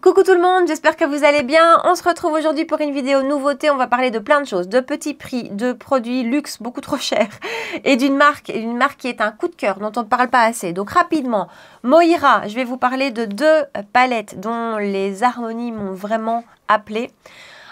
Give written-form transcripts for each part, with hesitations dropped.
Coucou tout le monde, j'espère que vous allez bien. On se retrouve aujourd'hui pour une vidéo nouveauté. On va parler de plein de choses, de petits prix, de produits luxe beaucoup trop chers et d'une marque qui est un coup de cœur dont on ne parle pas assez. Donc rapidement, Moira, je vais vous parler de deux palettes dont les harmonies m'ont vraiment appelé.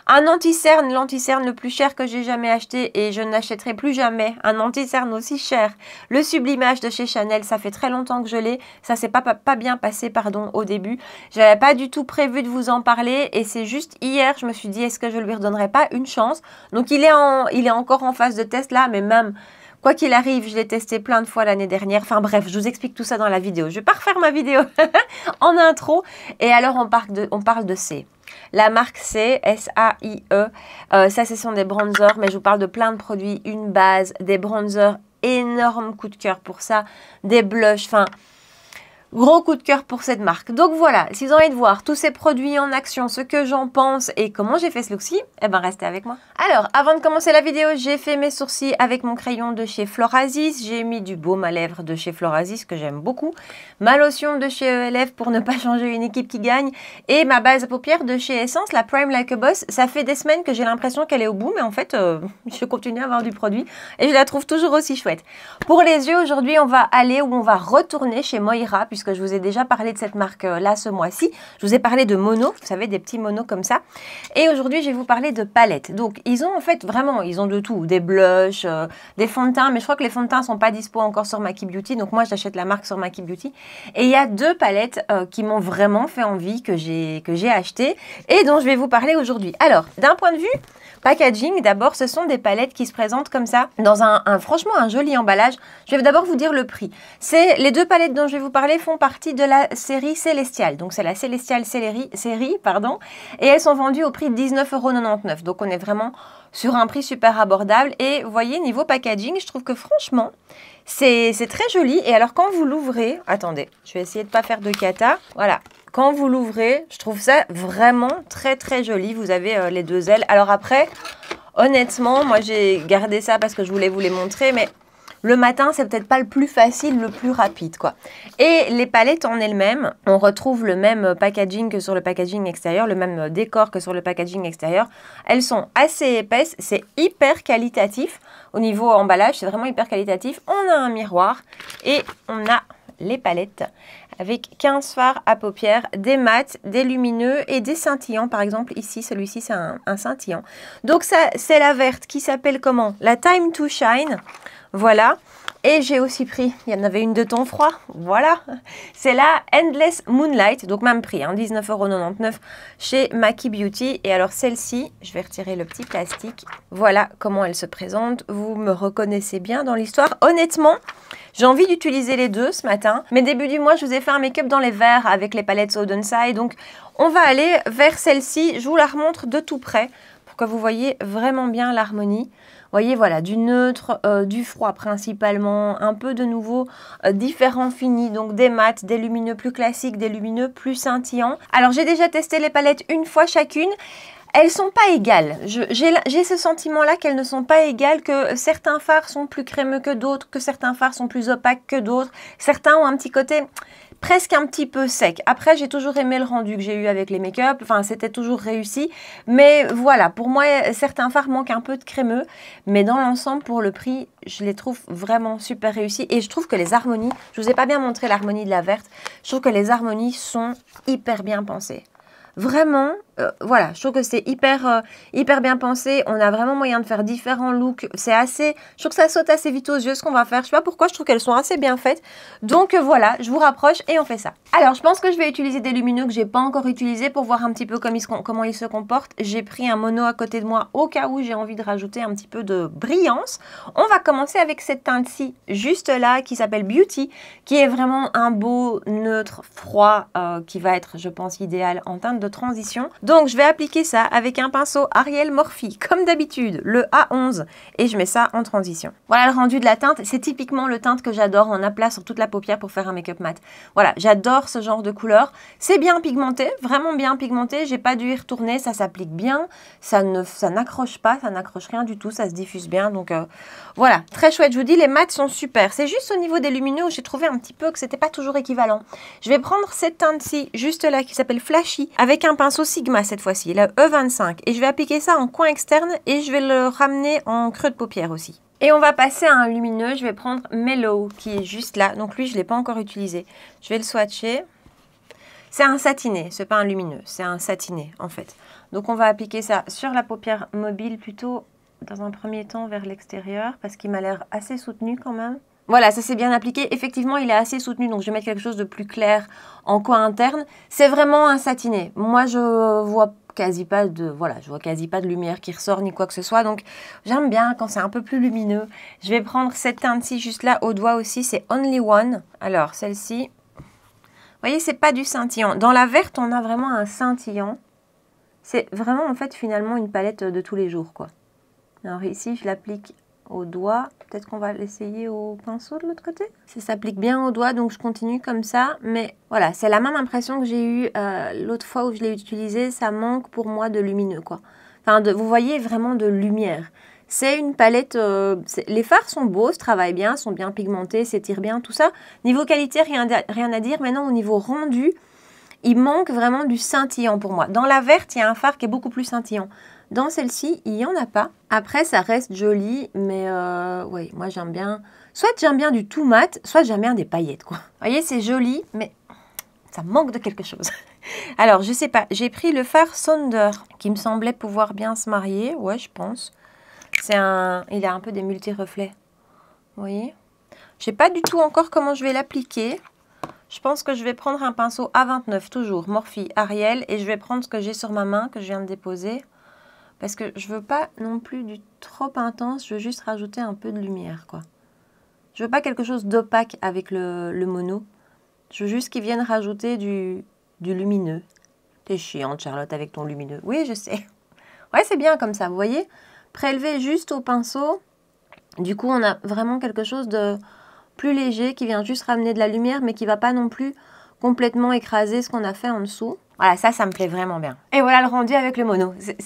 Un anti-cerne, l'anti-cerne le plus cher que j'ai jamais acheté et je n'achèterai plus jamais un anti-cerne aussi cher. Le Sublimage de chez Chanel, ça fait très longtemps que je l'ai. Ça s'est pas bien passé, pardon, au début. J'avais pas du tout prévu de vous en parler et c'est juste hier, je me suis dit, est-ce que je lui redonnerais pas une chance? Donc il est encore en phase de test là, mais même... Quoi qu'il arrive, je l'ai testé plein de fois l'année dernière. Enfin bref, je vous explique tout ça dans la vidéo. Je vais pas refaire ma vidéo en intro. Et alors, on parle de C. La marque C, S-A-I-E. Ça, ce sont des bronzers, mais je vous parle de plein de produits. Une base, des bronzers, énorme coup de cœur pour ça. Des blushs, enfin... Gros coup de cœur pour cette marque. Donc voilà, si vous avez envie de voir tous ces produits en action, ce que j'en pense et comment j'ai fait ce look-ci, eh ben restez avec moi. Alors, avant de commencer la vidéo, j'ai fait mes sourcils avec mon crayon de chez Florasis. J'ai mis du baume à lèvres de chez Florasis que j'aime beaucoup. Ma lotion de chez ELF pour ne pas changer une équipe qui gagne. Et ma base à paupières de chez Essence, la Prime Like a Boss. Ça fait des semaines que j'ai l'impression qu'elle est au bout, mais en fait, je continue à avoir du produit et je la trouve toujours aussi chouette. Pour les yeux, aujourd'hui, on va retourner chez Moira, puisque je vous ai déjà parlé de cette marque-là ce mois-ci. Je vous ai parlé de monos, vous savez, des petits monos comme ça. Et aujourd'hui, je vais vous parler de palettes. Donc, ils ont en fait vraiment, ils ont de tout. Des blushs, des fonds de teint. Mais je crois que les fonds de teint ne sont pas dispo encore sur Maki Beauty. Donc, moi, j'achète la marque sur Maki Beauty. Et il y a deux palettes qui m'ont vraiment fait envie, que j'ai acheté et dont je vais vous parler aujourd'hui. Alors, d'un point de vue packaging, d'abord, ce sont des palettes qui se présentent comme ça, dans franchement, un joli emballage. Je vais d'abord vous dire le prix. Les deux palettes dont je vais vous parler font partie de la série Célestial. Donc, c'est la Célestial série, pardon. Et elles sont vendues au prix de 19,99 €. Donc, on est vraiment sur un prix super abordable. Et vous voyez, niveau packaging, je trouve que franchement, c'est très joli. Et alors, quand vous l'ouvrez, attendez, je vais essayer de ne pas faire de cata. Voilà. Quand vous l'ouvrez, je trouve ça vraiment très très joli. Vous avez les deux ailes. Alors après, honnêtement, moi j'ai gardé ça parce que je voulais vous les montrer, mais le matin, c'est peut-être pas le plus facile, le plus rapide, quoi. Et les palettes en elles-mêmes, on retrouve le même packaging que sur le packaging extérieur, le même décor que sur le packaging extérieur. Elles sont assez épaisses, c'est hyper qualitatif. Au niveau emballage, c'est vraiment hyper qualitatif. On a un miroir et on a les palettes avec 15 fards à paupières, des mats, des lumineux et des scintillants. Par exemple, ici, celui-ci, c'est un scintillant. Donc, ça, c'est la verte qui s'appelle comment? La Time to Shine. Voilà. Et j'ai aussi pris, il y en avait une de ton froid, voilà. C'est la Endless Moonlight, donc même prix, hein, 19,99 € chez Maki Beauty. Et alors celle-ci, je vais retirer le petit plastique. Voilà comment elle se présente. Vous me reconnaissez bien dans l'histoire. Honnêtement, j'ai envie d'utiliser les deux ce matin. Mais début du mois, je vous ai fait un make-up dans les verts avec les palettes Sodenside. Donc, on va aller vers celle-ci. Je vous la remontre de tout près pour que vous voyez vraiment bien l'harmonie. Vous voyez, voilà, du neutre, du froid principalement, un peu de nouveau différents finis, donc des mats, des lumineux plus classiques, des lumineux plus scintillants. Alors, j'ai déjà testé les palettes une fois chacune. Elles sont pas égales. J'ai ce sentiment-là qu'elles ne sont pas égales, que certains fards sont plus crémeux que d'autres, que certains fards sont plus opaques que d'autres. Certains ont un petit côté presque un petit peu sec. Après, j'ai toujours aimé le rendu que j'ai eu avec les make-up. Enfin, c'était toujours réussi. Mais voilà, pour moi, certains fards manquent un peu de crémeux. Mais dans l'ensemble, pour le prix, je les trouve vraiment super réussis. Et je trouve que les harmonies, je vous ai pas bien montré l'harmonie de la verte, je trouve que les harmonies sont hyper bien pensées. Vraiment, voilà, je trouve que c'est hyper bien pensé. On a vraiment moyen de faire différents looks. C'est assez, je trouve que ça saute assez vite aux yeux ce qu'on va faire. Je sais pas pourquoi, je trouve qu'elles sont assez bien faites. Donc voilà, je vous rapproche et on fait ça. Alors, je pense que je vais utiliser des lumineux que j'ai pas encore utilisés pour voir un petit peu comment ils se comportent. J'ai pris un mono à côté de moi au cas où j'ai envie de rajouter un petit peu de brillance. On va commencer avec cette teinte-ci, juste là, qui s'appelle Beauty, qui est vraiment un beau neutre froid qui va être, je pense, idéal en teinte de transition. Donc, je vais appliquer ça avec un pinceau Ariel Morphe, comme d'habitude, le A11, et je mets ça en transition. Voilà le rendu de la teinte. C'est typiquement le teinte que j'adore en aplat sur toute la paupière pour faire un make-up mat. Voilà, j'adore ce genre de couleur. C'est bien pigmenté, vraiment bien pigmenté. J'ai pas dû y retourner, ça s'applique bien. Ça n'accroche pas, ça n'accroche rien du tout, ça se diffuse bien. Donc, voilà, très chouette. Je vous dis, les mats sont super. C'est juste au niveau des lumineux où j'ai trouvé un petit peu que c'était pas toujours équivalent. Je vais prendre cette teinte-ci, juste là, qui s'appelle Flashy, avec avec un pinceau Sigma cette fois-ci, la E25. Et je vais appliquer ça en coin externe et je vais le ramener en creux de paupière aussi. Et on va passer à un lumineux. Je vais prendre Mellow qui est juste là. Donc lui, je ne l'ai pas encore utilisé. Je vais le swatcher. C'est un satiné, c'est pas un lumineux, c'est un satiné en fait. Donc on va appliquer ça sur la paupière mobile plutôt dans un premier temps vers l'extérieur parce qu'il m'a l'air assez soutenu quand même. Voilà, ça s'est bien appliqué. Effectivement, il est assez soutenu, donc je vais mettre quelque chose de plus clair en coin interne. C'est vraiment un satiné. Moi, je vois quasi pas de lumière qui ressort ni quoi que ce soit. Donc, j'aime bien quand c'est un peu plus lumineux. Je vais prendre cette teinte-ci juste là au doigt aussi. C'est Only One. Alors, celle-ci. Vous voyez, c'est pas du scintillant. Dans la verte, on a vraiment un scintillant. C'est vraiment, en fait, finalement, une palette de tous les jours, quoi. Alors ici, je l'applique au doigt. Peut-être qu'on va l'essayer au pinceau de l'autre côté. Ça s'applique bien au doigt, donc je continue comme ça. Mais voilà, c'est la même impression que j'ai eue l'autre fois où je l'ai utilisé. Ça manque pour moi de lumineux, quoi. Enfin, vous voyez vraiment de lumière. C'est une palette, les fards sont beaux, se travaillent bien, sont bien pigmentés, s'étirent bien, tout ça. Niveau qualité, rien à dire. Maintenant, au niveau rendu, il manque vraiment du scintillant pour moi. Dans la verte, il y a un fard qui est beaucoup plus scintillant. Dans celle-ci, il n'y en a pas. Après, ça reste joli, mais oui, moi j'aime bien. Soit j'aime bien du tout mat, soit j'aime bien des paillettes, quoi. Vous voyez, c'est joli, mais ça manque de quelque chose. Alors, je sais pas, j'ai pris le fard Sonder, qui me semblait pouvoir bien se marier. Ouais, je pense. Il a un peu des multi-reflets. Vous voyez? Je sais pas du tout encore comment je vais l'appliquer. Je pense que je vais prendre un pinceau A29, toujours, Morphe Ariel. Et je vais prendre ce que j'ai sur ma main, que je viens de déposer. Parce que je veux pas non plus du trop intense. Je veux juste rajouter un peu de lumière, quoi. Je veux pas quelque chose d'opaque avec le mono. Je veux juste qu'il vienne rajouter du lumineux. T'es chiante, Charlotte, avec ton lumineux. Oui, je sais. Ouais, c'est bien comme ça, vous voyez? Prélevé juste au pinceau, du coup on a vraiment quelque chose de plus léger qui vient juste ramener de la lumière mais qui ne va pas non plus complètement écraser ce qu'on a fait en dessous. Voilà, ça me plaît vraiment bien. Et voilà le rendu avec le mono. C'est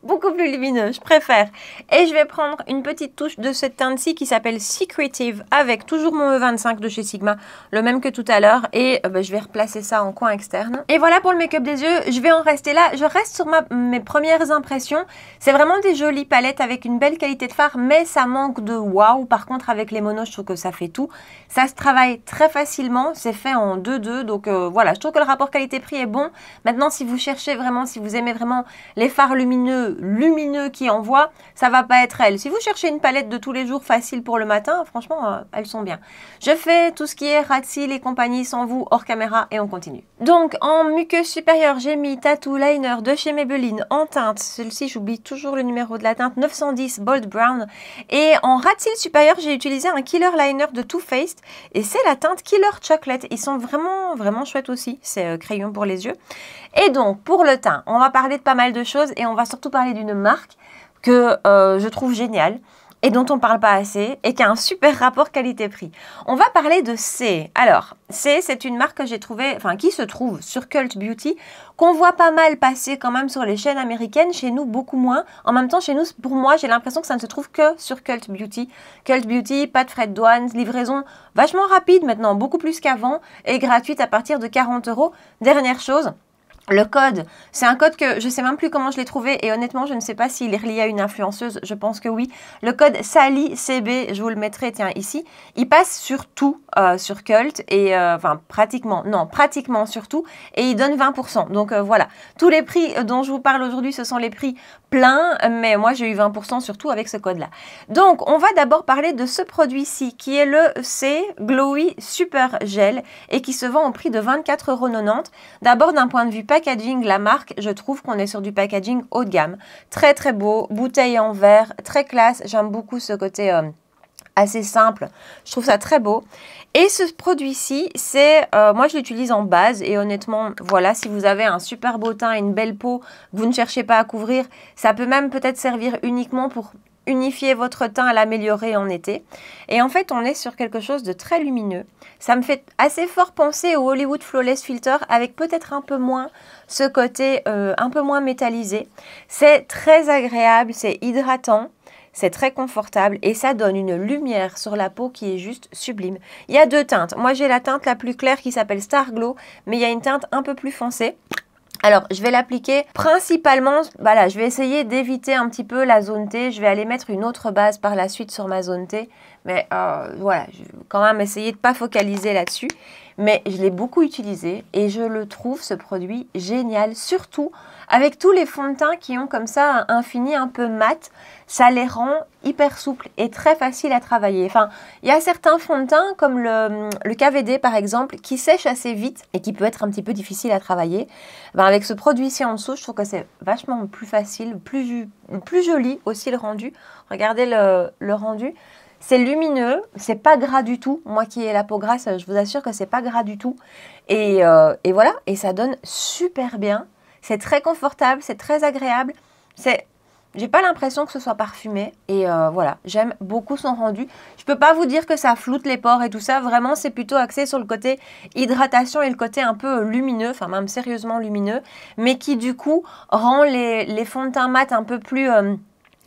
beaucoup plus lumineux, je préfère. Et je vais prendre une petite touche de cette teinte-ci qui s'appelle Secretive avec toujours mon E25 de chez Sigma, le même que tout à l'heure. Et je vais replacer ça en coin externe. Et voilà pour le make-up des yeux. Je vais en rester là. Je reste sur mes premières impressions. C'est vraiment des jolies palettes avec une belle qualité de fard, mais ça manque de waouh. Par contre, avec les monos, je trouve que ça fait tout. Ça se travaille très facilement. C'est fait en 2-2. Donc voilà, je trouve que le rapport qualité-prix est bon. Maintenant, si vous cherchez vraiment, si vous aimez vraiment les fards lumineux qui envoient, ça va pas être elle. Si vous cherchez une palette de tous les jours facile pour le matin, franchement, elles sont bien. Je fais tout ce qui est Rat Seal et compagnie sans vous hors caméra et on continue. Donc, en muqueuse supérieure, j'ai mis Tattoo Liner de chez Maybelline en teinte. Celle-ci, j'oublie toujours le numéro de la teinte, 910 Bold Brown. Et en Rat Seal supérieur, j'ai utilisé un Killer Liner de Too Faced et c'est la teinte Killer Chocolate. Ils sont vraiment, vraiment chouettes aussi. C'est crayon pour les yeux. Et donc, pour le teint, on va parler de pas mal de choses et on va surtout parler d'une marque que je trouve géniale et dont on ne parle pas assez et qui a un super rapport qualité-prix. On va parler de C. Alors, C, c'est une marque que j'ai trouvée, enfin qui se trouve sur Cult Beauty, qu'on voit pas mal passer quand même sur les chaînes américaines, chez nous beaucoup moins. En même temps, chez nous, pour moi, j'ai l'impression que ça ne se trouve que sur Cult Beauty. Cult Beauty, pas de frais de douane, livraison vachement rapide maintenant, beaucoup plus qu'avant, et gratuite à partir de 40 €. Dernière chose, le code, c'est un code que je ne sais même plus comment je l'ai trouvé et honnêtement, je ne sais pas s'il est relié à une influenceuse, je pense que oui. Le code SALICB, je vous le mettrai, tiens, ici. Il passe sur tout, sur Cult, et enfin pratiquement sur tout, et il donne 20%. Donc voilà, tous les prix dont je vous parle aujourd'hui, ce sont les prix pleins, mais moi j'ai eu 20% surtout avec ce code-là. Donc, on va d'abord parler de ce produit-ci, qui est le C Glowy Super Gel, et qui se vend au prix de 24,90 €. D'abord, d'un point de vue packaging, la marque, je trouve qu'on est sur du packaging haut de gamme. Très très beau, bouteille en verre, très classe. J'aime beaucoup ce côté assez simple. Je trouve ça très beau. Et ce produit-ci, c'est, moi je l'utilise en base et honnêtement, voilà, si vous avez un super beau teint et une belle peau que vous ne cherchez pas à couvrir, ça peut même peut-être servir uniquement pour unifier votre teint, à l'améliorer en été. Et en fait, on est sur quelque chose de très lumineux. Ça me fait assez fort penser au Hollywood Flawless Filter avec peut-être un peu moins ce côté un peu moins métallisé. C'est très agréable, c'est hydratant. C'est très confortable et ça donne une lumière sur la peau qui est juste sublime. Il y a deux teintes. Moi, j'ai la teinte la plus claire qui s'appelle Star Glow, mais il y a une teinte un peu plus foncée. Alors, je vais l'appliquer principalement, voilà, je vais essayer d'éviter un petit peu la zone T. Je vais aller mettre une autre base par la suite sur ma zone T. Mais voilà, je vais quand même essayer de ne pas focaliser là-dessus. Mais je l'ai beaucoup utilisé et je le trouve, ce produit, génial. Surtout avec tous les fonds de teint qui ont comme ça un fini un peu mat. Ça les rend hyper souples et très faciles à travailler. Enfin, il y a certains fonds de teint comme le KVD par exemple qui sèche assez vite et qui peut être un petit peu difficile à travailler. Ben, avec ce produit-ci en dessous, je trouve que c'est vachement plus facile, plus joli aussi le rendu. Regardez le rendu. C'est lumineux, c'est pas gras du tout. Moi qui ai la peau grasse, je vous assure que c'est pas gras du tout. Et voilà, et ça donne super bien. C'est très confortable, c'est très agréable. J'ai pas l'impression que ce soit parfumé. Et voilà, j'aime beaucoup son rendu. Je peux pas vous dire que ça floute les pores et tout ça. Vraiment, c'est plutôt axé sur le côté hydratation et le côté un peu lumineux, enfin même sérieusement lumineux. Mais qui du coup rend les fonds de teint mat un peu plus...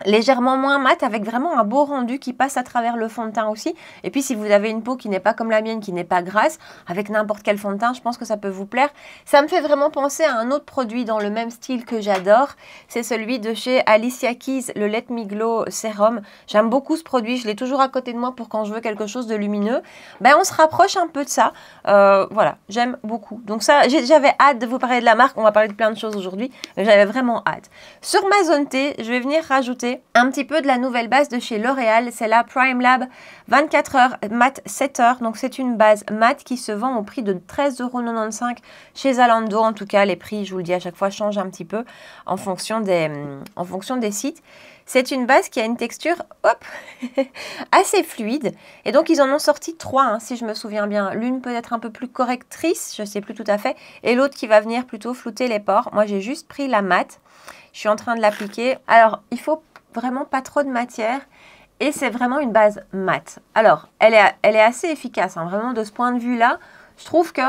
légèrement moins mat avec vraiment un beau rendu qui passe à travers le fond de teint aussi. Et puis si vous avez une peau qui n'est pas comme la mienne, qui n'est pas grasse, avec n'importe quel fond de teint, je pense que ça peut vous plaire. Ça me fait vraiment penser à un autre produit dans le même style que j'adore. C'est celui de chez Alicia Keys, le Let Me Glow Sérum. J'aime beaucoup ce produit, je l'ai toujours à côté de moi pour quand je veux quelque chose de lumineux. Ben on se rapproche un peu de ça. Voilà, j'aime beaucoup. Donc ça, j'avais hâte de vous parler de la marque. On va parler de plein de choses aujourd'hui, mais j'avais vraiment hâte. Sur ma zone T, je vais venir rajouter un petit peu de la nouvelle base de chez L'Oréal, c'est la Prime Lab 24 heures mat 7 heures. Donc c'est une base mat qui se vend au prix de 13,95 € chez Zalando. En tout cas, les prix, je vous le dis à chaque fois, changent un petit peu en fonction des sites. C'est une base qui a une texture hop, assez fluide. Et donc, ils en ont sorti 3, hein, si je me souviens bien. L'une peut être un peu plus correctrice, je ne sais plus tout à fait. Et l'autre qui va venir plutôt flouter les pores. Moi, j'ai juste pris la mat. Je suis en train de l'appliquer. Alors, il faut vraiment pas trop de matière. Et c'est vraiment une base mat. Alors, elle est assez efficace. Hein, vraiment, de ce point de vue-là, je trouve que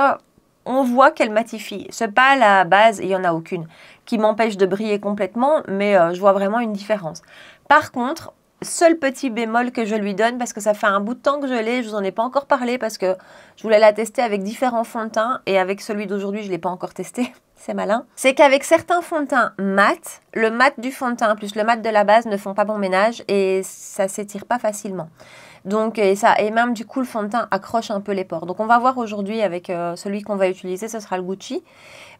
on voit qu'elle matifie. C'est pas la base, il n'y en a aucune, qui m'empêche de briller complètement, mais je vois vraiment une différence. Par contre, seul petit bémol que je lui donne, parce que ça fait un bout de temps que je l'ai, je vous en ai pas encore parlé, parce que je voulais la tester avec différents fonds de teint, et avec celui d'aujourd'hui, je ne l'ai pas encore testé. C'est malin. C'est qu'avec certains fonds de teint mat, le mat du fond de teint plus le mat de la base ne font pas bon ménage, et ça s'étire pas facilement. Donc, et même du coup, le fond de teint accroche un peu les pores. Donc, on va voir aujourd'hui avec celui qu'on va utiliser, ce sera le Gucci.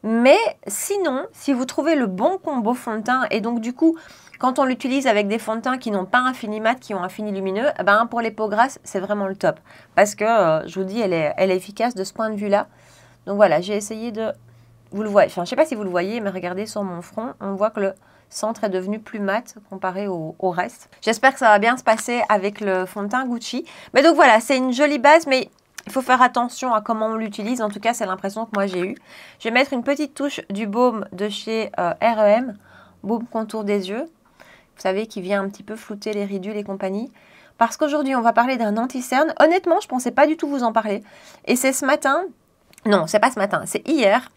Mais sinon, si vous trouvez le bon combo fond de teint, et donc du coup, quand on l'utilise avec des fonds de teint qui n'ont pas un fini mat, qui ont un fini lumineux, ben, pour les peaux grasses, c'est vraiment le top. Parce que, je vous dis, elle est efficace de ce point de vue-là. Donc voilà, j'ai essayé de... Vous le voyez, enfin, je ne sais pas si vous le voyez, mais regardez sur mon front, on voit que le centre est devenu plus mat comparé au reste. J'espère que ça va bien se passer avec le fond de teint Gucci. Mais donc voilà, c'est une jolie base, mais il faut faire attention à comment on l'utilise. En tout cas, c'est l'impression que moi j'ai eue. Je vais mettre une petite touche du baume de chez R.E.M. Baume contour des yeux. Vous savez, qui vient un petit peu flouter les ridules et compagnie. Parce qu'aujourd'hui, on va parler d'un anti-cerne. Honnêtement, je ne pensais pas du tout vous en parler. Et c'est ce matin... Non, c'est pas ce matin, c'est hier.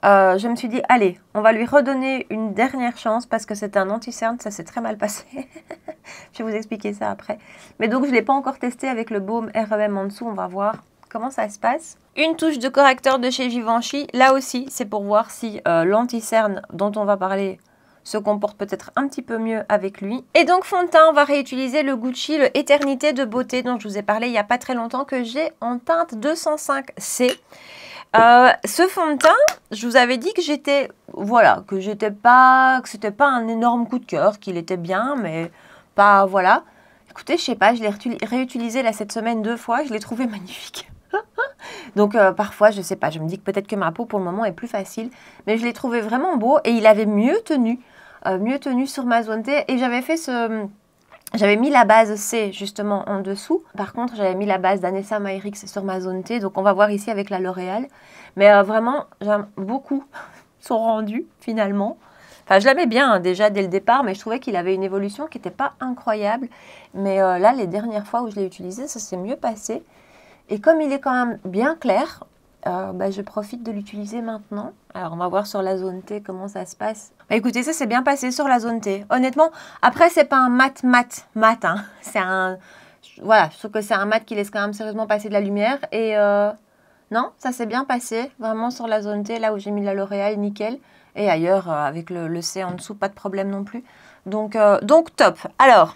Je me suis dit, allez, on va lui redonner une dernière chance parce que c'est un anti-cerne, ça s'est très mal passé. Je vais vous expliquer ça après. Mais donc, je ne l'ai pas encore testé avec le baume R.E.M. en dessous. On va voir comment ça se passe. Une touche de correcteur de chez Givenchy. Là aussi, c'est pour voir si l'anti-cerne dont on va parler se comporte peut-être un petit peu mieux avec lui. Et donc, fond de teint, on va réutiliser le Gucci, le Éternité de beauté dont je vous ai parlé il n'y a pas très longtemps, que j'ai en teinte 205C. Ce fond de teint, je vous avais dit que que c'était pas un énorme coup de cœur, qu'il était bien, mais pas, voilà. Écoutez, je sais pas, je l'ai réutilisé là cette semaine 2 fois, je l'ai trouvé magnifique. Donc parfois, je sais pas, je me dis que peut-être que ma peau pour le moment est plus facile, mais je l'ai trouvé vraiment beau et il avait mieux tenu sur ma zone T et j'avais mis la base C justement en dessous. Par contre, j'avais mis la base d'Anessa Myrix sur ma zone T. Donc, on va voir ici avec la L'Oréal. Mais vraiment, j'aime beaucoup son rendu finalement. Enfin, je l'aimais bien déjà dès le départ, mais je trouvais qu'il avait une évolution qui n'était pas incroyable. Mais là, les dernières fois où je l'ai utilisé, ça s'est mieux passé. Et comme il est quand même bien clair, je profite de l'utiliser maintenant. Alors, on va voir sur la zone T comment ça se passe. Écoutez, ça s'est bien passé sur la zone T. Honnêtement, après, c'est pas un mat. Hein. C'est un... Voilà, je trouve que c'est un mat qui laisse quand même sérieusement passer de la lumière. Et non, ça s'est bien passé. Vraiment sur la zone T, là où j'ai mis la L'Oréal, nickel. Et ailleurs, avec le C en dessous, pas de problème non plus. Donc top. Alors,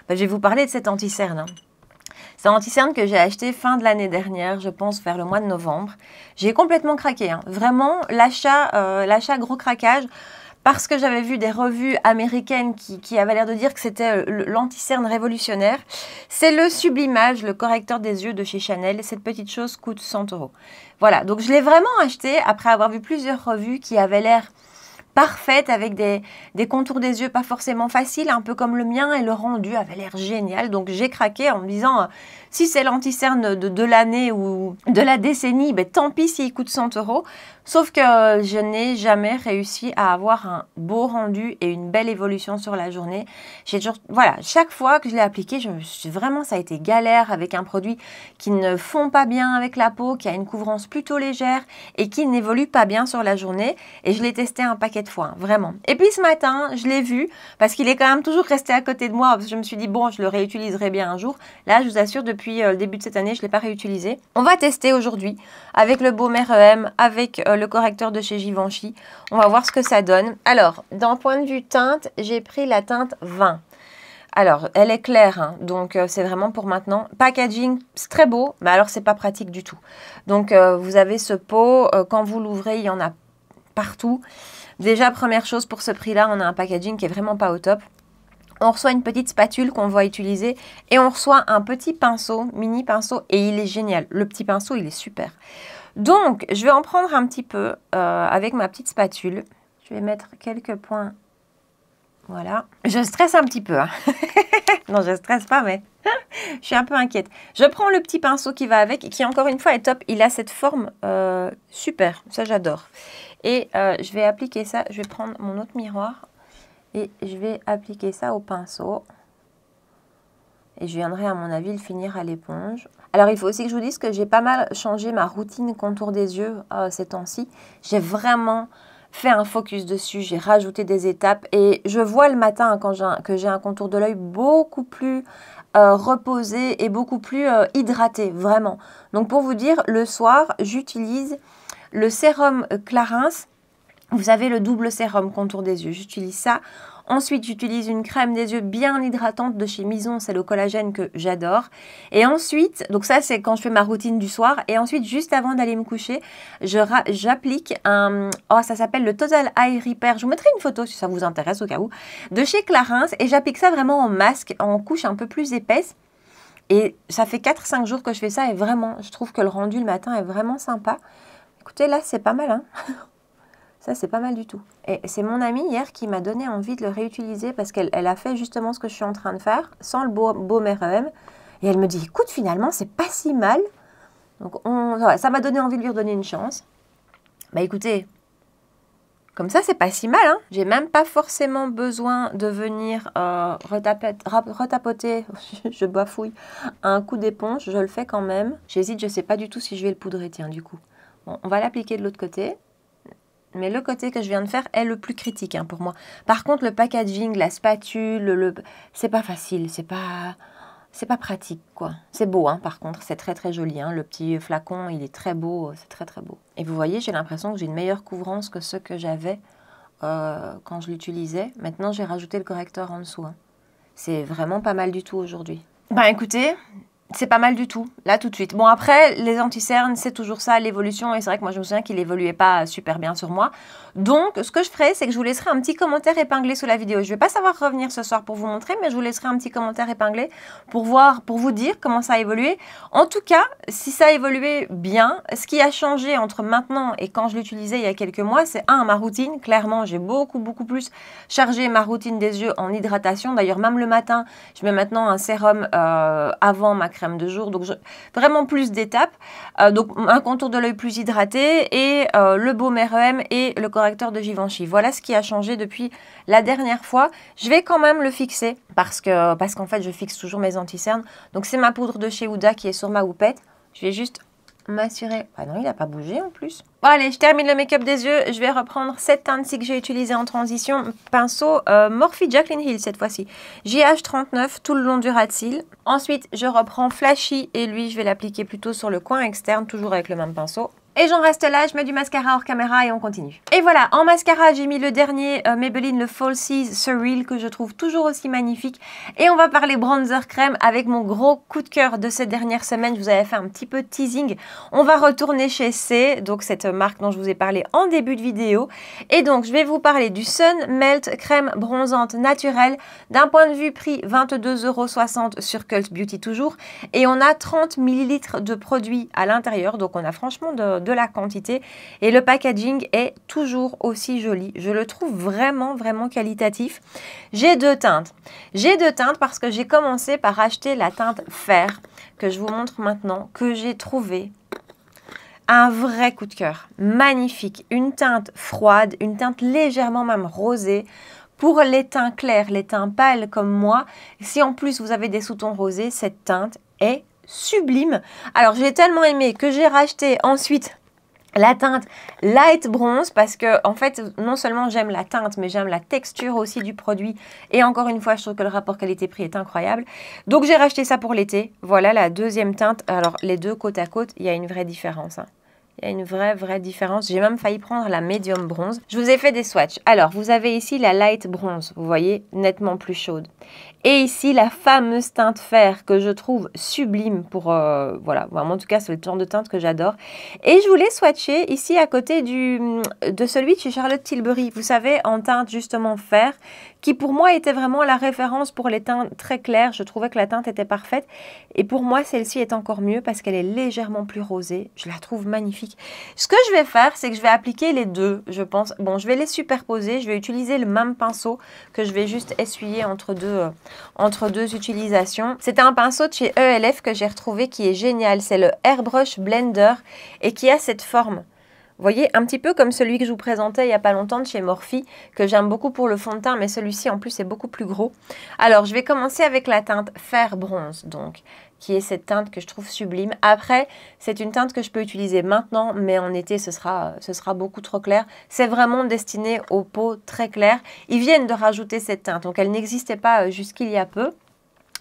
je vais vous parler de cet anti-cerne. Hein. C'est un anti-cerne que j'ai acheté fin de l'année dernière, je pense vers le mois de novembre. J'ai complètement craqué. Hein. Vraiment, l'achat gros craquage. Parce que j'avais vu des revues américaines qui avaient l'air de dire que c'était l'anti-cerne révolutionnaire. C'est le Sublimage, le correcteur des yeux de chez Chanel. Cette petite chose coûte 100 €. Voilà, donc je l'ai vraiment acheté après avoir vu plusieurs revues qui avaient l'air parfaites avec des contours des yeux pas forcément faciles, un peu comme le mien, et le rendu avait l'air génial. Donc j'ai craqué en me disant, si c'est l'anti-cerne de l'année ou de la décennie, ben, tant pis s'il coûte 100 €. Sauf que je n'ai jamais réussi à avoir un beau rendu et une belle évolution sur la journée. J'ai toujours, voilà, chaque fois que je l'ai appliqué, vraiment, ça a été galère avec un produit qui ne fond pas bien avec la peau, qui a une couvrance plutôt légère et qui n'évolue pas bien sur la journée. Et je l'ai testé un paquet de fois, hein, vraiment. Et puis ce matin, je l'ai vu parce qu'il est quand même toujours resté à côté de moi. Parce que je me suis dit, bon, je le réutiliserai bien un jour. Là, je vous assure, depuis le début de cette année, je ne l'ai pas réutilisé. On va tester aujourd'hui avec le Baume REM, avec le correcteur de chez Givenchy. On va voir ce que ça donne. Alors, d'un point de vue teinte, j'ai pris la teinte 20. Alors, elle est claire, hein, donc c'est vraiment pour maintenant. Packaging, c'est très beau, mais alors c'est pas pratique du tout. Donc, vous avez ce pot, quand vous l'ouvrez, il y en a partout. Déjà, première chose, pour ce prix-là, on a un packaging qui est vraiment pas au top. On reçoit une petite spatule qu'on va utiliser et on reçoit un petit pinceau, mini pinceau, et il est génial. Le petit pinceau, il est super. Donc, je vais en prendre un petit peu avec ma petite spatule. Je vais mettre quelques points. Voilà. Je stresse un petit peu. Hein. Non, je ne stresse pas, mais je suis un peu inquiète. Je prends le petit pinceau qui va avec et qui, encore une fois, est top. Il a cette forme super. Ça, j'adore. Et je vais appliquer ça. Je vais prendre mon autre miroir et je vais appliquer ça au pinceau. Et je viendrai, à mon avis, le finir à l'éponge. Alors, il faut aussi que je vous dise que j'ai pas mal changé ma routine contour des yeux ces temps-ci. J'ai vraiment fait un focus dessus. J'ai rajouté des étapes. Et je vois le matin que j'ai un contour de l'œil beaucoup plus reposé et beaucoup plus hydraté, vraiment. Donc, pour vous dire, le soir, j'utilise le sérum Clarins. Vous avez le double sérum contour des yeux. J'utilise ça. Ensuite, j'utilise une crème des yeux bien hydratante de chez Mison. C'est le collagène que j'adore. Et ensuite, donc ça, c'est quand je fais ma routine du soir. Et ensuite, juste avant d'aller me coucher, j'applique un... Oh, ça s'appelle le Total Eye Repair. Je vous mettrai une photo si ça vous intéresse au cas où. De chez Clarins. Et j'applique ça vraiment en masque, en couche un peu plus épaisse. Et ça fait 4-5 jours que je fais ça. Et vraiment, je trouve que le rendu le matin est vraiment sympa. Écoutez, là, c'est pas mal, hein. Ça, c'est pas mal du tout. Et c'est mon amie hier qui m'a donné envie de le réutiliser parce qu'elle a fait justement ce que je suis en train de faire, sans le Baume REM. Et elle me dit, écoute, finalement, c'est pas si mal. Donc, ça m'a donné envie de lui redonner une chance. Bah écoutez, comme ça, c'est pas si mal. Hein. J'ai même pas forcément besoin de venir retapoter, je bafouille, un coup d'éponge. Je le fais quand même. J'hésite, je sais pas du tout si je vais le poudrer, tiens, du coup. Bon, on va l'appliquer de l'autre côté. Mais le côté que je viens de faire est le plus critique hein, pour moi. Par contre, le packaging, la spatule, c'est pas facile, c'est pas pratique quoi. C'est beau hein, par contre, c'est très très joli. Hein. Le petit flacon, il est très beau, c'est très très beau. Et vous voyez, j'ai l'impression que j'ai une meilleure couvrance que ce que j'avais quand je l'utilisais. Maintenant, j'ai rajouté le correcteur en dessous. Hein. C'est vraiment pas mal du tout aujourd'hui. Ben écoutez... C'est pas mal du tout, là tout de suite. Bon après, les anti-cernes, c'est toujours ça, l'évolution. Et c'est vrai que moi je me souviens qu'il évoluait pas super bien sur moi. Donc ce que je ferai, c'est que je vous laisserai un petit commentaire épinglé sous la vidéo. Je vais pas savoir revenir ce soir pour vous montrer, mais je vous laisserai un petit commentaire épinglé pour vous dire comment ça a évolué. En tout cas, si ça a évolué bien, ce qui a changé entre maintenant et quand je l'utilisais il y a quelques mois, c'est ma routine. Clairement, j'ai beaucoup plus chargé ma routine des yeux en hydratation. D'ailleurs, même le matin, je mets maintenant un sérum avant ma crème de jour, donc vraiment plus d'étapes, donc un contour de l'œil plus hydraté et le Baume REM et le correcteur de Givenchy. Voilà ce qui a changé depuis la dernière fois. Je vais quand même le fixer parce qu'en fait je fixe toujours mes anti-cernes, donc c'est ma poudre de chez Huda qui est sur ma houppette. Je vais juste m'assurer. Ah non, il n'a pas bougé en plus. Bon allez, je termine le make-up des yeux. Je vais reprendre cette teinte-ci que j'ai utilisée en transition. Pinceau Morphe Jaclyn Hill cette fois-ci. JH39 tout le long du ras de cils. Ensuite, je reprends Flashy et lui, je vais l'appliquer plutôt sur le coin externe, toujours avec le même pinceau. Et j'en reste là, je mets du mascara hors caméra et on continue. Et voilà, en mascara, j'ai mis le dernier Maybelline, le Falsies Surreal, que je trouve toujours aussi magnifique. Et on va parler bronzer crème avec mon gros coup de cœur de cette dernière semaine. Je vous avais fait un petit peu de teasing. On va retourner chez C, donc cette marque dont je vous ai parlé en début de vidéo. Et donc, je vais vous parler du Sun Melt crème bronzante naturelle. D'un point de vue prix, 22,60 € sur Cult Beauty toujours. Et on a 30 ml de produits à l'intérieur, donc on a franchement de la quantité et le packaging est toujours aussi joli. Je le trouve vraiment qualitatif. J'ai deux teintes. J'ai deux teintes parce que j'ai commencé par acheter la teinte Fer que je vous montre maintenant, que j'ai trouvé un vrai coup de cœur. Magnifique. Une teinte froide, une teinte légèrement même rosée. Pour les teints clairs, les teints pâles comme moi, si en plus vous avez des sous-tons rosés, cette teinte est sublime. Alors j'ai tellement aimé que j'ai racheté ensuite la teinte Light Bronze parce que en fait non seulement j'aime la teinte mais j'aime la texture aussi du produit et encore une fois je trouve que le rapport qualité-prix est incroyable. Donc j'ai racheté ça pour l'été. Voilà la deuxième teinte. Alors les deux côte à côte, il y a une vraie différence, hein. Il y a une vraie différence. J'ai même failli prendre la médium bronze. Je vous ai fait des swatchs. Alors, vous avez ici la light bronze. Vous voyez, nettement plus chaude. Et ici, la fameuse teinte fer que je trouve sublime pour... voilà, vraiment, en tout cas, c'est le genre de teinte que j'adore. Et je voulais swatcher ici à côté de celui de chez Charlotte Tilbury. Vous savez, en teinte justement fer, qui pour moi était vraiment la référence pour les teintes très claires. Je trouvais que la teinte était parfaite. Et pour moi, celle-ci est encore mieux parce qu'elle est légèrement plus rosée. Je la trouve magnifique. Ce que je vais faire, c'est que je vais appliquer les deux, je pense. Bon, je vais les superposer. Je vais utiliser le même pinceau que je vais juste essuyer entre deux utilisations. C'est un pinceau de chez ELF que j'ai retrouvé qui est génial. C'est le Airbrush Blender et qui a cette forme. Vous voyez, un petit peu comme celui que je vous présentais il n'y a pas longtemps de chez Morphe, que j'aime beaucoup pour le fond de teint, mais celui-ci en plus est beaucoup plus gros. Alors, je vais commencer avec la teinte Fer Bronze, donc, qui est cette teinte que je trouve sublime. Après, c'est une teinte que je peux utiliser maintenant, mais en été, ce sera beaucoup trop clair. C'est vraiment destiné aux peaux très claires. Ils viennent de rajouter cette teinte, donc elle n'existait pas jusqu'il y a peu.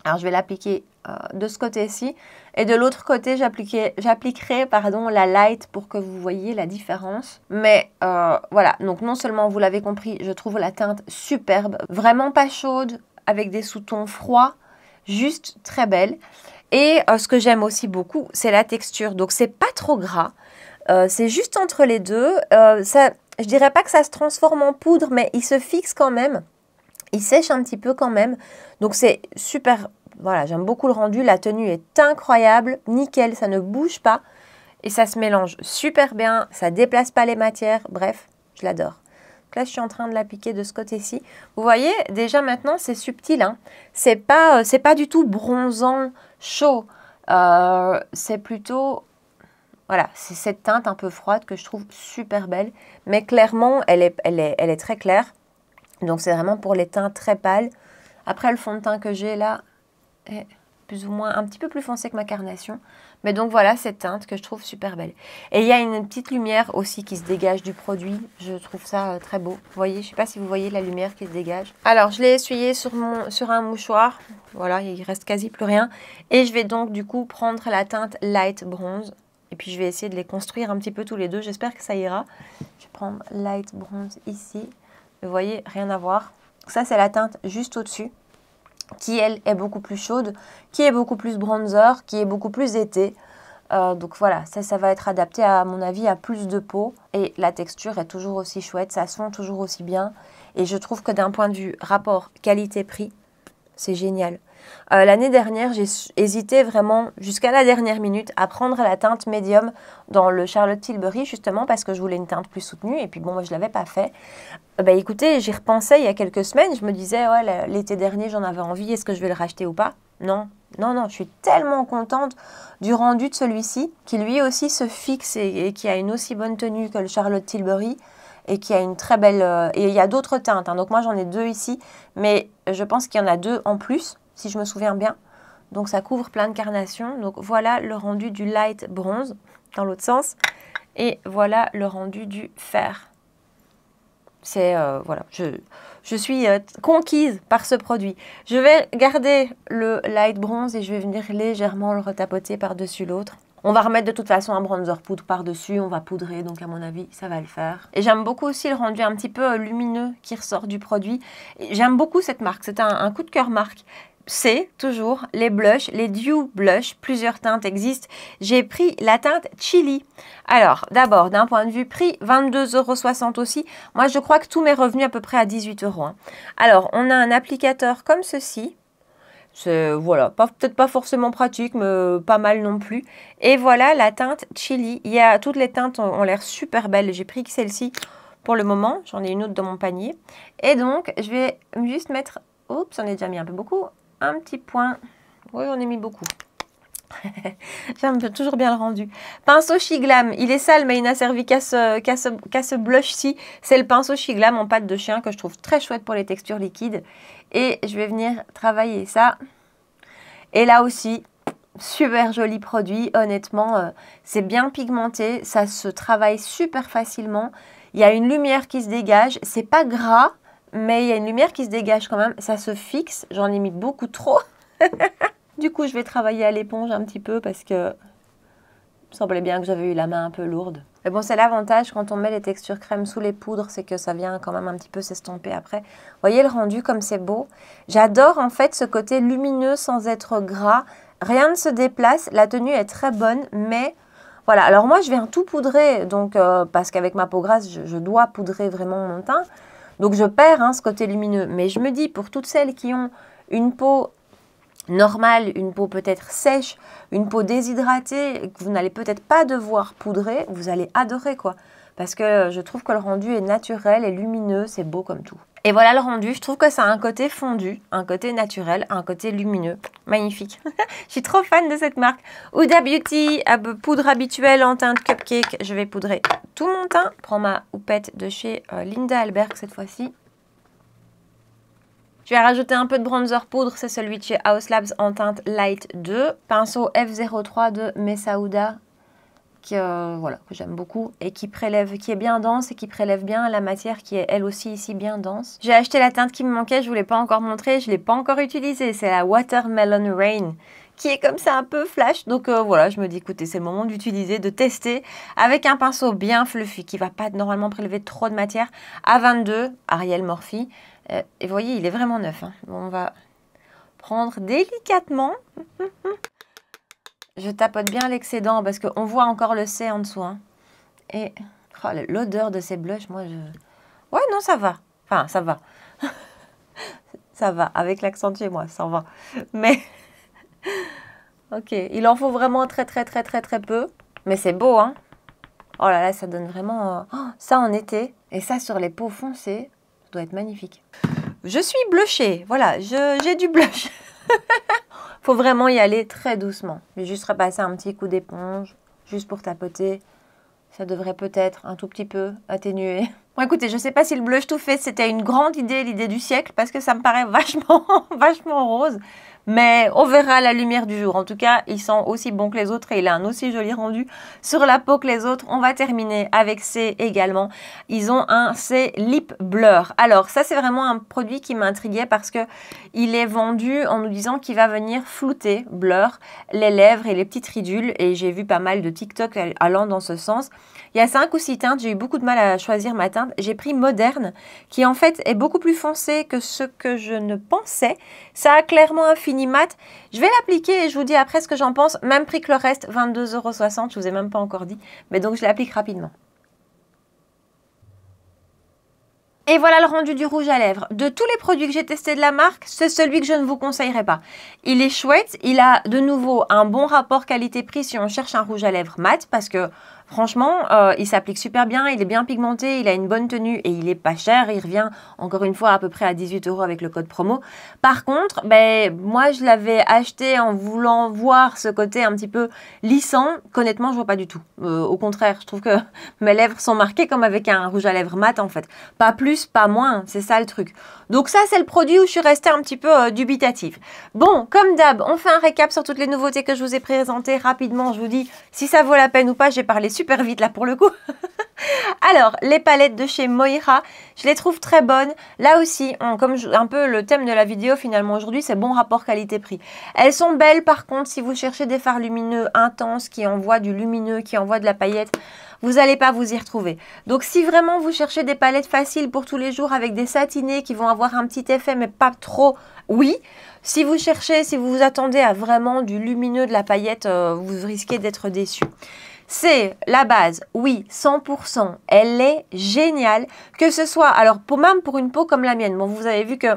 Alors, je vais l'appliquer de ce côté-ci. Et de l'autre côté, j'appliquerai la light pour que vous voyez la différence. Mais voilà, donc non seulement, vous l'avez compris, je trouve la teinte superbe. Vraiment pas chaude, avec des sous-tons froids, juste très belle. Et ce que j'aime aussi beaucoup, c'est la texture. Donc, c'est pas trop gras. C'est juste entre les deux. Je dirais pas que ça se transforme en poudre, mais il se fixe quand même. Il sèche un petit peu quand même. Donc, c'est super. Voilà, j'aime beaucoup le rendu. La tenue est incroyable. Nickel, ça ne bouge pas. Et ça se mélange super bien. Ça ne déplace pas les matières. Bref, je l'adore. Là, je suis en train de l'appliquer de ce côté-ci. Vous voyez, déjà maintenant, c'est subtil, hein. C'est pas du tout bronzant, chaud. C'est plutôt... Voilà, c'est cette teinte un peu froide que je trouve super belle. Mais clairement, elle est très claire. Donc, c'est vraiment pour les teints très pâles. Après, le fond de teint que j'ai là est plus ou moins un petit peu plus foncé que ma carnation. Mais donc, voilà cette teinte que je trouve super belle. Et il y a une petite lumière aussi qui se dégage du produit. Je trouve ça très beau. Vous voyez, je ne sais pas si vous voyez la lumière qui se dégage. Alors, je l'ai essuyé sur un mouchoir. Voilà, il reste quasi plus rien. Et je vais donc, du coup, prendre la teinte Light Bronze. Et puis, je vais essayer de les construire un petit peu tous les deux. J'espère que ça ira. Je vais prendre Light Bronze ici. Vous voyez, rien à voir. Ça, c'est la teinte juste au-dessus, qui, elle, est beaucoup plus chaude, qui est beaucoup plus bronzer, qui est beaucoup plus été. Donc voilà, ça va être adapté, à mon avis, à plus de peau. Et la texture est toujours aussi chouette, ça sent toujours aussi bien. Et je trouve que d'un point de vue rapport qualité-prix, c'est génial. L'année dernière, j'ai hésité vraiment jusqu'à la dernière minute à prendre la teinte médium dans le Charlotte Tilbury, justement parce que je voulais une teinte plus soutenue. Et puis bon, moi, je ne l'avais pas fait. Bah, écoutez, j'y repensais il y a quelques semaines. Je me disais, ouais, l'été dernier, j'en avais envie. Est-ce que je vais le racheter ou pas? Non, non, non. Je suis tellement contente du rendu de celui-ci, qui lui aussi se fixe et qui a une aussi bonne tenue que le Charlotte Tilbury. Et qui a une très belle... et il y a d'autres teintes, hein. Donc moi, j'en ai deux ici. Mais je pense qu'il y en a deux en plus, si je me souviens bien. Donc ça couvre plein de carnations. Donc voilà le rendu du light bronze, dans l'autre sens. Et voilà le rendu du fer. C'est... voilà, je suis conquise par ce produit. Je vais garder le light bronze et je vais venir légèrement le retapoter par-dessus l'autre. On va remettre de toute façon un bronzer poudre par-dessus, on va poudrer, donc à mon avis, ça va le faire. Et j'aime beaucoup aussi le rendu un petit peu lumineux qui ressort du produit. J'aime beaucoup cette marque, c'est un coup de cœur marque. C'est toujours les blushs, les Dew Blush, plusieurs teintes existent. J'ai pris la teinte Chili. Alors, d'abord, d'un point de vue prix, 22,60 € aussi. Moi, je crois que tout m'est revenu à peu près à 18 €. Hein. Alors, on a un applicateur comme ceci. C'est, voilà, peut-être pas forcément pratique, mais pas mal non plus. Et voilà la teinte Chili. Toutes les teintes ont l'air super belles. J'ai pris que celle-ci pour le moment. J'en ai une autre dans mon panier. Et donc, je vais juste mettre... Oups, j'en ai déjà mis un peu beaucoup. Un petit point. Oui, on a mis beaucoup. J'aime toujours bien le rendu. Pinceau Shiglam, il est sale, mais il n'a servi qu'à ce blush-ci. C'est le pinceau Shiglam en pâte de chien que je trouve très chouette pour les textures liquides. Et je vais venir travailler ça. Et là aussi, super joli produit. Honnêtement, c'est bien pigmenté. Ça se travaille super facilement. Il y a une lumière qui se dégage. C'est pas gras, mais il y a une lumière qui se dégage quand même. Ça se fixe. J'en ai mis beaucoup trop. Du coup, je vais travailler à l'éponge un petit peu parce que il me semblait bien que j'avais eu la main un peu lourde. Mais bon, c'est l'avantage quand on met les textures crème sous les poudres, c'est que ça vient quand même un petit peu s'estomper après. Vous voyez le rendu comme c'est beau. J'adore en fait ce côté lumineux sans être gras. Rien ne se déplace. La tenue est très bonne, mais voilà. Alors moi, je viens tout poudrer, donc parce qu'avec ma peau grasse, je dois poudrer vraiment mon teint. Donc je perds ce côté lumineux. Mais je me dis, pour toutes celles qui ont une peau normale, une peau peut-être sèche, une peau déshydratée, que vous n'allez peut-être pas devoir poudrer, vous allez adorer quoi. Parce que je trouve que le rendu est naturel et lumineux, c'est beau comme tout. Et voilà le rendu, je trouve que ça a un côté fondu, un côté naturel, un côté lumineux. Magnifique. Je suis trop fan de cette marque. Huda Beauty, poudre habituelle en teinte cupcake. Je vais poudrer tout mon teint. Je prends ma houppette de chez Linda Alberg cette fois-ci. Je vais rajouter un peu de bronzer poudre, c'est celui de chez Haus Labs en teinte Light 2. Pinceau F03 de Messa Huda, voilà, que j'aime beaucoup et qui est bien dense et qui prélève bien la matière qui est elle aussi ici bien dense. J'ai acheté la teinte qui me manquait, je ne vous l'ai pas encore montrée, je ne l'ai pas encore utilisée. C'est la Watermelon Rain qui est comme ça un peu flash. Donc voilà, je me dis écoutez, c'est le moment d'utiliser, de tester avec un pinceau bien fluffy qui ne va pas normalement prélever trop de matière à 22, Ariel Morphe. Et vous voyez, il est vraiment neuf. Hein. On va prendre délicatement. Je tapote bien l'excédent parce qu'on voit encore le C en dessous. Hein. Et oh, l'odeur de ces blushs, moi, ouais, non, ça va. Enfin, ça va. Ça va. Avec l'accent chez moi, ça va. Mais, ok. Il en faut vraiment très peu. Mais c'est beau, hein. Oh là là, ça donne vraiment... ça en été. Et ça sur les peaux foncées. Doit être magnifique. Je suis blushée, voilà, j'ai du blush. Faut vraiment y aller très doucement. Je vais juste repasser un petit coup d'éponge, juste pour tapoter. Ça devrait peut-être un tout petit peu atténuer. Bon écoutez, je ne sais pas si le blush tout fait, c'était une grande idée, l'idée du siècle, parce que ça me paraît vachement rose. Mais on verra à la lumière du jour. En tout cas, il sent aussi bon que les autres et il a un aussi joli rendu sur la peau que les autres. On va terminer avec C également. Ils ont un C Lip Blur. Alors ça, c'est vraiment un produit qui m'intriguait parce que il est vendu en nous disant qu'il va venir flouter, blur, les lèvres et les petites ridules. Et j'ai vu pas mal de TikTok allant dans ce sens. Il y a 5 ou 6 teintes. J'ai eu beaucoup de mal à choisir ma teinte. J'ai pris Moderne qui en fait est beaucoup plus foncé que ce que je ne pensais. Ça a clairement un fini mat. Je vais l'appliquer et je vous dis après ce que j'en pense. Même prix que le reste, 22,60 €. Je vous ai même pas encore dit. Mais donc je l'applique rapidement. Et voilà le rendu du rouge à lèvres. De tous les produits que j'ai testés de la marque, c'est celui que je ne vous conseillerais pas. Il est chouette. Il a de nouveau un bon rapport qualité-prix si on cherche un rouge à lèvres mat parce que franchement, il s'applique super bien, il est bien pigmenté, il a une bonne tenue et il est pas cher. Il revient encore une fois à peu près à 18 € avec le code promo. Par contre, moi je l'avais acheté en voulant voir ce côté un petit peu lissant. Honnêtement, je vois pas du tout. Au contraire, je trouve que mes lèvres sont marquées comme avec un rouge à lèvres mat en fait. Pas plus, pas moins, c'est ça le truc. Donc ça, c'est le produit où je suis restée un petit peu dubitative. Bon, comme d'hab, on fait un récap sur toutes les nouveautés que je vous ai présentées rapidement. Je vous dis si ça vaut la peine ou pas. J'ai parlé super vite là pour le coup. Alors, les palettes de chez Moira, je les trouve très bonnes. Là aussi, comme un peu le thème de la vidéo finalement aujourd'hui, c'est bon rapport qualité-prix. Elles sont belles par contre, si vous cherchez des fards lumineux intenses qui envoient du lumineux, qui envoient de la paillette, vous n'allez pas vous y retrouver. Donc si vraiment vous cherchez des palettes faciles pour tous les jours avec des satinés qui vont avoir un petit effet mais pas trop, oui. Si vous cherchez, si vous vous attendez à vraiment du lumineux, de la paillette, vous risquez d'être déçu. C'est la base, oui, 100%, elle est géniale, que ce soit, alors même pour une peau comme la mienne, bon, vous avez vu que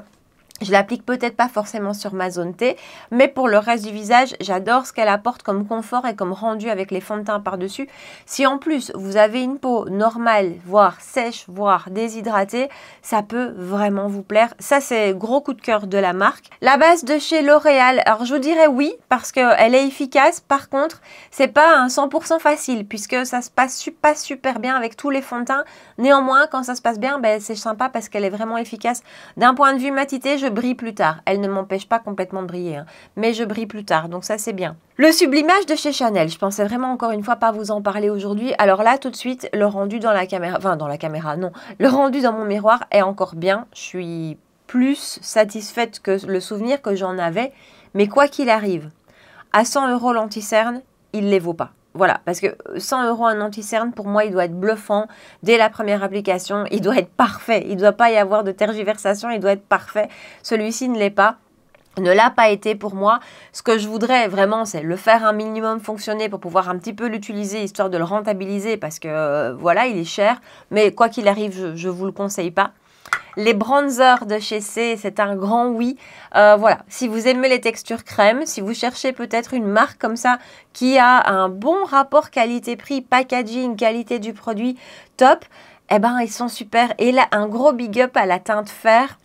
je l'applique peut-être pas forcément sur ma zone T, mais pour le reste du visage, j'adore ce qu'elle apporte comme confort et comme rendu avec les fonds de teint par-dessus. Si en plus vous avez une peau normale, voire sèche, voire déshydratée, ça peut vraiment vous plaire. Ça, c'est gros coup de cœur de la marque. La base de chez L'Oréal, alors je vous dirais oui, parce qu'elle est efficace. Par contre, c'est pas un 100% facile, puisque ça se passe pas super bien avec tous les fonds de teint. Néanmoins, quand ça se passe bien, ben, c'est sympa parce qu'elle est vraiment efficace. D'un point de vue matité, je brille plus tard. Elle ne m'empêche pas complètement de briller, hein, mais je brille plus tard, donc ça c'est bien. Le sublimage de chez Chanel, je pensais vraiment encore une fois pas vous en parler aujourd'hui. Alors là, tout de suite, le rendu dans la caméra, enfin dans la caméra, non, le rendu dans mon miroir est encore bien. Je suis plus satisfaite que le souvenir que j'en avais, mais quoi qu'il arrive, à 100 € l'anti-cerne, il ne les vaut pas. Voilà, parce que 100 € un anti-cerne, pour moi, il doit être bluffant dès la première application. Il doit être parfait. Il ne doit pas y avoir de tergiversation. Il doit être parfait. Celui-ci ne l'est pas. Ne l'a pas été pour moi. Ce que je voudrais vraiment, c'est le faire un minimum fonctionner pour pouvoir un petit peu l'utiliser, histoire de le rentabiliser, parce que voilà, il est cher. Mais quoi qu'il arrive, je ne vous le conseille pas. Les bronzers de chez C, c'est un grand oui. Voilà, si vous aimez les textures crème, si vous cherchez peut-être une marque comme ça qui a un bon rapport qualité-prix, packaging, qualité du produit, top, eh ben ils sont super. Et là, un gros big up à la teinte fer,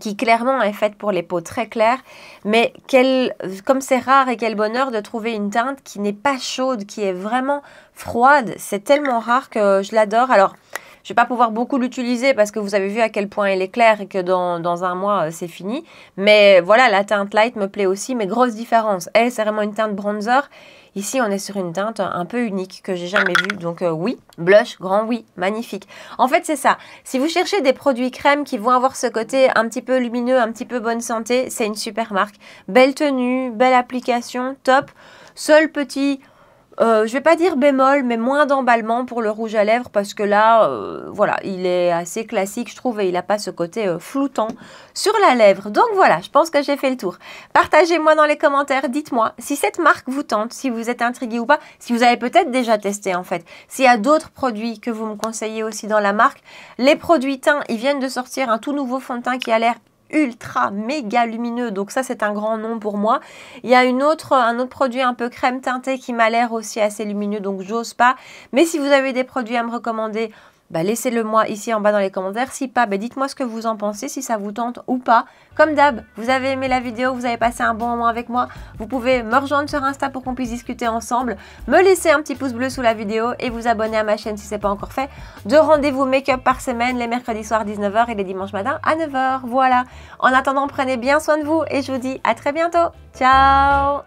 qui clairement est faite pour les peaux très claires, mais comme c'est rare et quel bonheur de trouver une teinte qui n'est pas chaude, qui est vraiment froide. C'est tellement rare que je l'adore. Alors, je ne vais pas pouvoir beaucoup l'utiliser parce que vous avez vu à quel point elle est claire et que dans un mois, c'est fini. Mais voilà, la teinte light me plaît aussi, mais grosse différence. Elle, c'est vraiment une teinte bronzer. Ici, on est sur une teinte un peu unique que j'ai jamais vue. Donc oui, blush, grand oui, magnifique. En fait, c'est ça. Si vous cherchez des produits crème qui vont avoir ce côté un petit peu lumineux, un petit peu bonne santé, c'est une super marque. Belle tenue, belle application, top. Seul petit... je vais pas dire bémol, mais moins d'emballement pour le rouge à lèvres parce que là, voilà, il est assez classique, je trouve, et il n'a pas ce côté floutant sur la lèvre. Donc voilà, je pense que j'ai fait le tour. Partagez-moi dans les commentaires, dites-moi si cette marque vous tente, si vous êtes intrigué ou pas, si vous avez peut-être déjà testé en fait, s'il y a d'autres produits que vous me conseillez aussi dans la marque. Les produits teints, ils viennent de sortir un tout nouveau fond de teint qui a l'air ultra méga lumineux, donc ça c'est un grand nom pour moi. Il y a un autre produit un peu crème teintée qui m'a l'air aussi assez lumineux, donc j'ose pas. Mais si vous avez des produits à me recommander, bah, laissez-le moi ici en bas dans les commentaires. Si pas, bah, dites-moi ce que vous en pensez, si ça vous tente ou pas. Comme d'hab, vous avez aimé la vidéo, vous avez passé un bon moment avec moi, vous pouvez me rejoindre sur Insta pour qu'on puisse discuter ensemble, me laisser un petit pouce bleu sous la vidéo et vous abonner à ma chaîne si ce n'est pas encore fait. 2 rendez-vous make-up par semaine, les mercredis soirs 19 h et les dimanches matins à 9 h. Voilà. En attendant, prenez bien soin de vous et je vous dis à très bientôt. Ciao!